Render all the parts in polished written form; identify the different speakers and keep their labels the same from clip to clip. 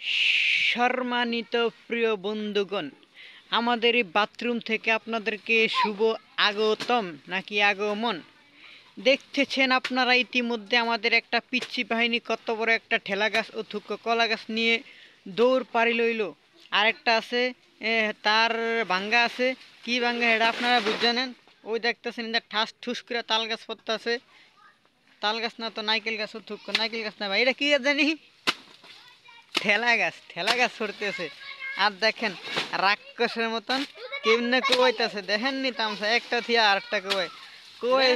Speaker 1: সম্মানিত প্রিয় বন্ধুগণ, আমাদের এই বাথরুম থেকে আপনাদেরকে শুভ আগতম নাকি আগমন। দেখতেছেন আপনারা ইতিমধ্যে আমাদের একটা পিচ্চি বাহিনী কত বড় একটা ঠেলা গাছ ও থুক্ক কলা গাছ নিয়ে দৌড় পারি লইল। আরেকটা আছে তার ভাঙ্গা আছে, কি ভাঙ্গা এটা আপনারা বুঝে নেন। ওই দেখতেছেন ঠাস ঠুস করে তাল গাছ পড়তে আছে, তাল গাছ না তো নাইকেল গাছ ও থুক্ক নাইকেল গাছ না ভাই, এটা কি জানি ঠেলা গাছ ছড়তেছে। আর দেখেন রাক্ষসের মতন কেমনে কোয়াইতেছে, দেখেননি তামসা একটা থিয়া আর একটা কোয়াই কোয়াই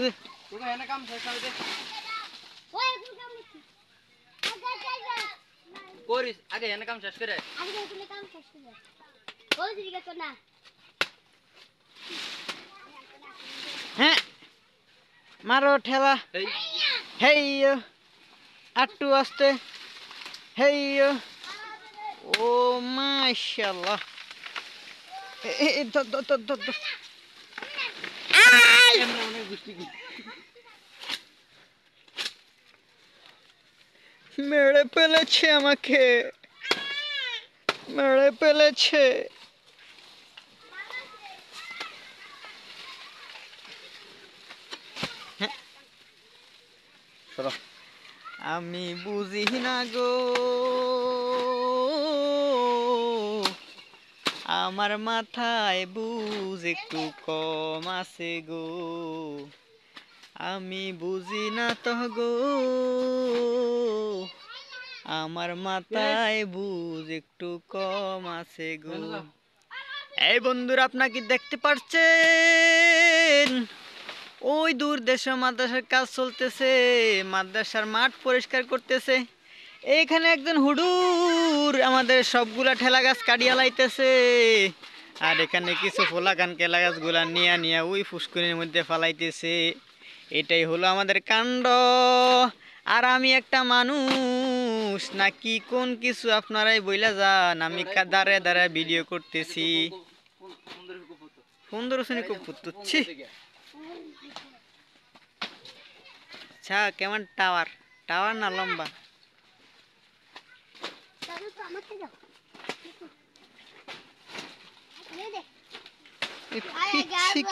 Speaker 2: করিস আগে এনে কাম শেষ করে
Speaker 1: হ্যাঁ মারো ঠেলা। হেই আটটু আসতে, হেই ও মাশাআল্লাহ। মেরে ফেলেছে আমাকে, মেরে ফেলেছে। আমি বুঝি না গো, আমার মাথায় বুঝ একটু কম আছে গো, আমি বুঝি না তো গো, আমার মাথায় বুঝ একটু কম আছে গো। এই বন্ধুরা, আপনাকে দেখতে পাচ্ছেন ওই দূর দেশে মাদ্রাসার কাজ চলতেছে, মাদ্রাসার মাঠ পরিষ্কার করতেছে। এইখানে একজন হুডুর আমাদের সবগুলা ঠেলা গাছ কাটিয়া লাইতেছে, আর এখানে কিছু ফোলাকান কেলা গাছগুলা নিয়া নিয়া ওই ফুসকুনির মধ্যে ফালাইতেছে। এটাই হলো আমাদের কাণ্ড। আর আমি একটা মানুষ নাকি কোন কিছু আপনারাই বইলা যান, আমি দাঁড়ায় দাঁড়ায় ভিডিও করতেছি। সুন্দর শুনি খুব পুতুচ্ছি। আচ্ছা কেমন টাওয়ার, টাওয়ার না লম্বা?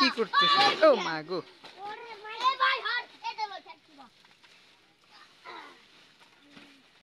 Speaker 1: কি করতেছে ও মা গো।